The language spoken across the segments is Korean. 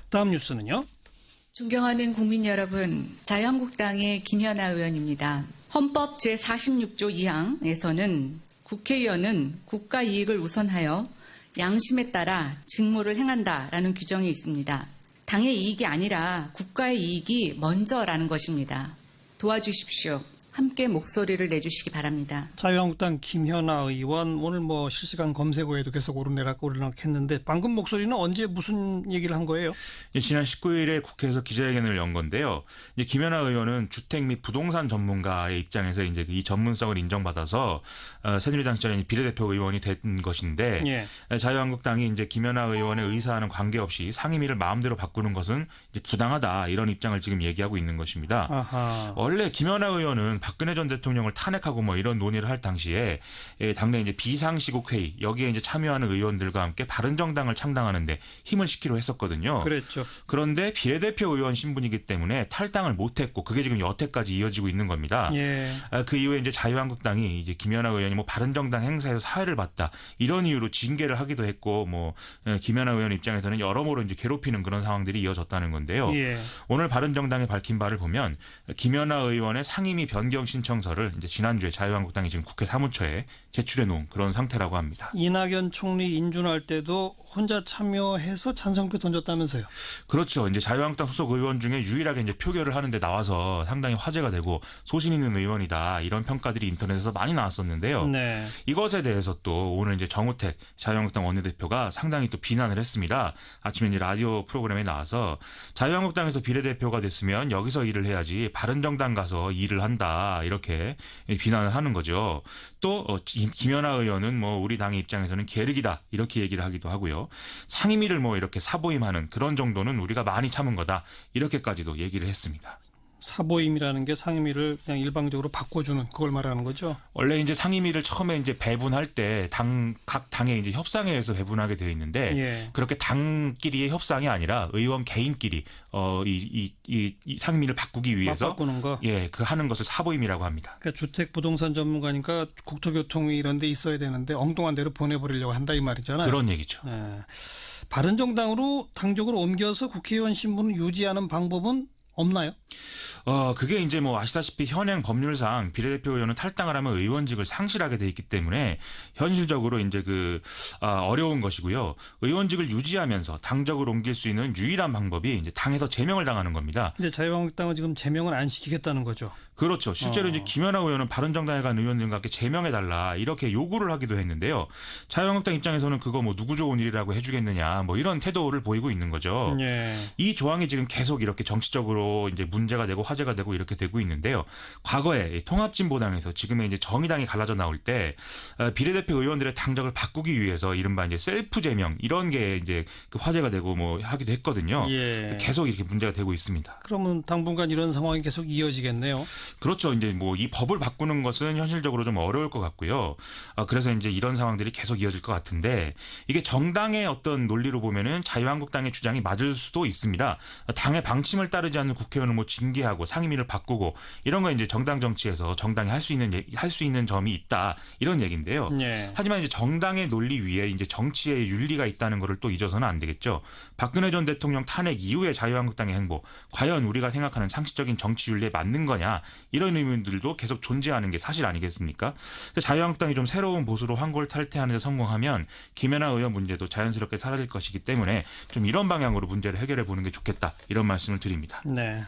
다음 뉴스는요. 존경하는 국민 여러분, 자유한국당의 김현아 의원입니다. 헌법 제46조 2항에서는 국회의원은 국가 이익을 우선하여 양심에 따라 직무를 행한다라는 규정이 있습니다. 당의 이익이 아니라 국가의 이익이 먼저라는 것입니다. 도와주십시오. 함께 목소리를 내주시기 바랍니다. 자유한국당 김현아 의원 오늘 실시간 검색어에도 계속 오르내락 했는데 방금 목소리는 언제 무슨 얘기를 한 거예요? 지난 19일에 국회에서 기자회견을 연 건데요. 이제 김현아 의원은 주택 및 부동산 전문가의 입장에서 이제 이 전문성을 인정받아서 새누리당 시절에 비례대표 의원이 된 것인데 예. 자유한국당이 이제 김현아 의원의 의사와는 관계없이 상임위를 마음대로 바꾸는 것은 이제 부당하다 이런 입장을 지금 얘기하고 있는 것입니다. 아하. 원래 김현아 의원은 박근혜 전 대통령을 탄핵하고 이런 논의를 할 당시에 당내 이제 비상시국 회의 여기에 이제 참여하는 의원들과 함께 바른정당을 창당하는데 힘을 싣기로 했었거든요. 그랬죠. 그런데 비례대표 의원 신분이기 때문에 탈당을 못했고 그게 지금 여태까지 이어지고 있는 겁니다. 예. 그 이후에 이제 자유한국당이 이제 김현아 의원이 바른정당 행사에서 사회를 봤다 이런 이유로 징계를 하기도 했고 김현아 의원 입장에서는 여러모로 이제 괴롭히는 그런 상황들이 이어졌다는 건데요. 예. 오늘 바른정당이 밝힌 바를 보면 김현아 의원의 상임위 변경 신청서를 이제 지난주에 자유한국당이 지금 국회 사무처에 제출해 놓은 그런 상태라고 합니다. 이낙연 총리 인준할 때도 혼자 참여해서 찬성표 던졌다면서요? 그렇죠. 이제 자유한국당 소속 의원 중에 유일하게 이제 표결을 하는데 나와서 상당히 화제가 되고 소신 있는 의원이다 이런 평가들이 인터넷에서 많이 나왔었는데요. 네. 이것에 대해서 또 오늘 이제 정우택 자유한국당 원내대표가 상당히 또 비난을 했습니다. 아침에 이제 라디오 프로그램에 나와서 자유한국당에서 비례대표가 됐으면 여기서 일을 해야지 바른정당 가서 일을 한다 이렇게 비난을 하는 거죠. 또 김연아 의원은 우리 당의 입장에서는 계륵이다 이렇게 얘기를 하기도 하고요. 상임위를 이렇게 사보임하는 그런 정도는 우리가 많이 참은 거다 이렇게까지도 얘기를 했습니다. 사보임이라는 게 상임위를 그냥 일방적으로 바꿔주는 그걸 말하는 거죠. 원래 이제 상임위를 처음에 이제 배분할 때 각 당의 이제 협상회에서 배분하게 되어 있는데 예. 그렇게 당끼리의 협상이 아니라 의원 개인끼리 이 상임위를 바꾸기 위해서 바꾸는 거. 그 하는 것을 사보임이라고 합니다. 그러니까 주택 부동산 전문가니까 국토교통위 이런 데 있어야 되는데 엉뚱한 데로 보내버리려고 한다 이 말이잖아요. 그런 얘기죠. 예. 바른정당으로 당적으로 옮겨서 국회의원 신분을 유지하는 방법은 없나요? 그게 이제 아시다시피 현행 법률상 비례대표 의원은 탈당을 하면 의원직을 상실하게 돼 있기 때문에 현실적으로 이제 어려운 것이고요. 의원직을 유지하면서 당적을 옮길 수 있는 유일한 방법이 이제 당에서 제명을 당하는 겁니다. 근데 자유한국당은 지금 제명을 안 시키겠다는 거죠. 그렇죠. 실제로 이제 김연아 의원은 바른정당에 간 의원들과 함께 제명해달라 이렇게 요구를 하기도 했는데요. 자유한국당 입장에서는 그거 누구 좋은 일이라고 해주겠느냐 이런 태도를 보이고 있는 거죠. 예. 이 조항이 지금 계속 이렇게 정치적으로 이제 문제가 되고 화제가 되고 이렇게 되고 있는데요. 과거에 통합진보당에서 지금의 이제 정의당이 갈라져 나올 때 비례대표 의원들의 당적을 바꾸기 위해서 이른바 이제 셀프 제명 이런 게 이제 화제가 되고 하기도 했거든요. 예. 계속 이렇게 문제가 되고 있습니다. 그러면 당분간 이런 상황이 계속 이어지겠네요. 그렇죠. 이제 이 법을 바꾸는 것은 현실적으로 좀 어려울 것 같고요. 그래서 이제 이런 상황들이 계속 이어질 것 같은데 이게 정당의 어떤 논리로 보면은 자유한국당의 주장이 맞을 수도 있습니다. 당의 방침을 따르지 않는 국회의원을 징계하고 상임위를 바꾸고 이런 거 이제 정당 정치에서 정당이 할 수 있는 점이 있다 이런 얘기인데요. 예. 하지만 이제 정당의 논리 위에 이제 정치의 윤리가 있다는 것을 또 잊어서는 안 되겠죠. 박근혜 전 대통령 탄핵 이후의 자유한국당의 행보 과연 우리가 생각하는 상식적인 정치 윤리에 맞는 거냐 이런 의문들도 계속 존재하는 게 사실 아니겠습니까? 자유한국당이 좀 새로운 보수로 환골탈퇴하는 데 성공하면 김연아 의원 문제도 자연스럽게 사라질 것이기 때문에 좀 이런 방향으로 문제를 해결해 보는 게 좋겠다 이런 말씀을 드립니다. 네.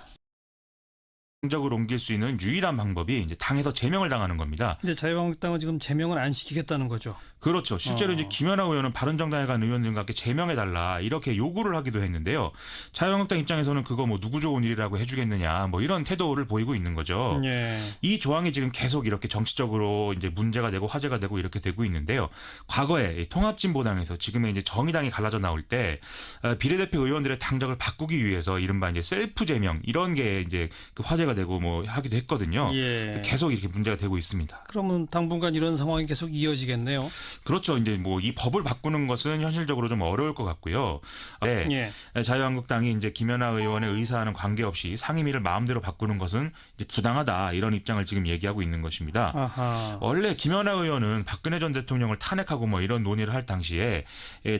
당적을 옮길 수 있는 유일한 방법이 이제 당에서 제명을 당하는 겁니다. 근데 자유한국당은 지금 제명을 안 시키겠다는 거죠. 그렇죠. 실제로 이제 김연아 의원은 바른정당에 간 의원들과 함께 제명해달라 이렇게 요구를 하기도 했는데요. 자유한국당 입장에서는 그거 누구 좋은 일이라고 해주겠느냐 이런 태도를 보이고 있는 거죠. 예. 이 조항이 지금 계속 이렇게 정치적으로 이제 문제가 되고 화제가 되고 이렇게 되고 있는데요. 과거에 통합진보당에서 지금의 이제 정의당이 갈라져 나올 때 비례대표 의원들의 당적을 바꾸기 위해서 이른바 이제 셀프 제명 이런 게 이제 화제가 화제가 되고 뭐 하기도 했거든요. 예. 계속 이렇게 문제가 되고 있습니다. 그러면 당분간 이런 상황이 계속 이어지겠네요. 그렇죠. 이제 뭐 이 법을 바꾸는 것은 현실적으로 좀 어려울 것 같고요. 네. 예. 자유한국당이 이제 김연아 의원의 의사와는 관계없이 상임위를 마음대로 바꾸는 것은 이제 부당하다 이런 입장을 지금 얘기하고 있는 것입니다. 아하. 원래 김연아 의원은 박근혜 전 대통령을 탄핵하고 뭐 이런 논의를 할 당시에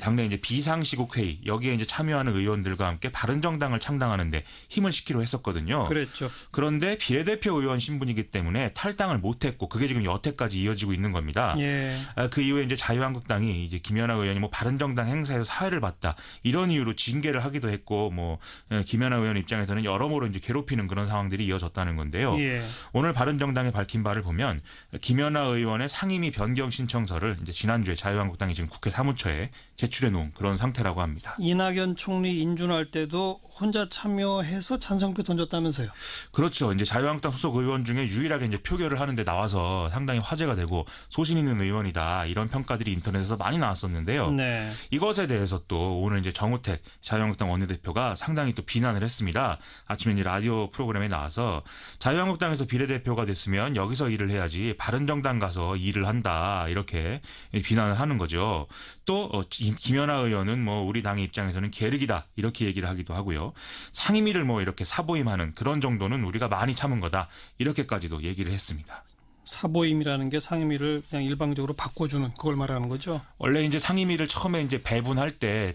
당내 이제 비상시국 회의 여기에 이제 참여하는 의원들과 함께 바른정당을 창당하는데 힘을 실기로 했었거든요. 그랬죠. 그런데 비례대표 의원 신분이기 때문에 탈당을 못했고 그게 지금 여태까지 이어지고 있는 겁니다. 예. 그 이후에 이제 자유한국당이 이제 김연아 의원이 뭐 바른정당 행사에서 사회를 봤다 이런 이유로 징계를 하기도 했고 뭐 김연아 의원 입장에서는 여러모로 이제 괴롭히는 그런 상황들이 이어졌다는 건데요. 예. 오늘 바른정당이 밝힌 바를 보면 김연아 의원의 상임위 변경 신청서를 이제 지난주에 자유한국당이 지금 국회 사무처에 제출해 놓은 그런 상태라고 합니다. 이낙연 총리 인준할 때도 혼자 참여해서 찬성표 던졌다면서요. 그렇죠. 이제 자유한국당 소속 의원 중에 유일하게 이제 표결을 하는데 나와서 상당히 화제가 되고 소신 있는 의원이다 이런 평가들이 인터넷에서 많이 나왔었는데요. 네. 이것에 대해서 또 오늘 이제 정우택 자유한국당 원내대표가 상당히 또 비난을 했습니다. 아침에 이제 라디오 프로그램에 나와서 자유한국당에서 비례대표가 됐으면 여기서 일을 해야지 바른정당 가서 일을 한다 이렇게 비난을 하는 거죠. 또 김연아 의원은 뭐 우리 당의 입장에서는 계륵이다 이렇게 얘기를 하기도 하고요. 상임위를 뭐 이렇게 사보임하는 그런 정도는 우리가 많이 참은 거다 이렇게까지도 얘기를 했습니다. 사보임이라는 게 상임위를 그냥 일방적으로 바꿔주는 그걸 말하는 거죠. 원래 이제 상임위를 처음에 이제 배분할 때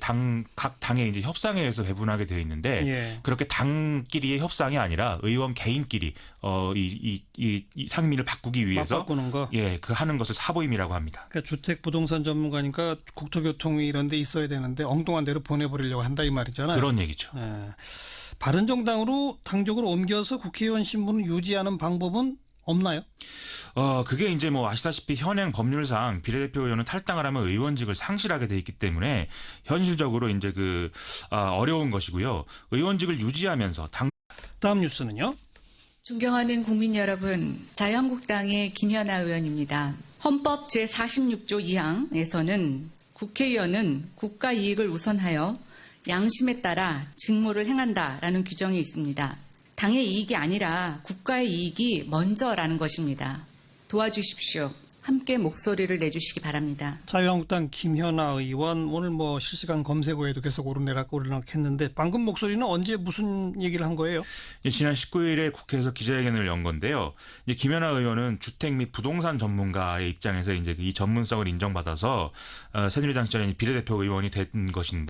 각 당의 이제 협상에 의해서 배분하게 되어 있는데 예. 그렇게 당끼리의 협상이 아니라 의원 개인끼리 이 상임위를 바꾸기 위해서 바꾸는 거. 그 하는 것을 사보임이라고 합니다. 그러니까 주택 부동산 전문가니까 국토교통위 이런 데 있어야 되는데 엉뚱한 데로 보내버리려고 한다 이 말이잖아요. 그런 얘기죠. 예. 바른정당으로 당적으로 옮겨서 국회의원 신분을 유지하는 방법은 없나요? 그게 이제 뭐 아시다시피 현행 법률상 비례대표 의원은 탈당을 하면 의원직을 상실하게 돼 있기 때문에 현실적으로 이제 어려운 것이고요. 의원직을 유지하면서 다음 뉴스는요. 존경하는 국민 여러분, 자유한국당의 김연아 의원입니다. 헌법 제46조 2항에서는 국회의원은 국가 이익을 우선하여 양심에 따라 직무를 행한다라는 규정이 있습니다. 당의 이익이 아니라 국가의 이익이 먼저라는 것입니다. 도와주십시오. 함께 목소리를 내주시기 바랍니다. 자유한국당 김연아 의원 오늘 뭐 실시간 검색어에도 계속 오르내락 했는데 방금 목소리는 언제 무슨 얘기를 한 거예요? 지난 19일에 국회에서 기자회견을 연 건데요. 이제 김연아 의원은 주택 및 부동산 전문가의 입장에서 이제 이 전문성을 인정받아서 새누리당 시절에 비례대표 의원이 된 것인데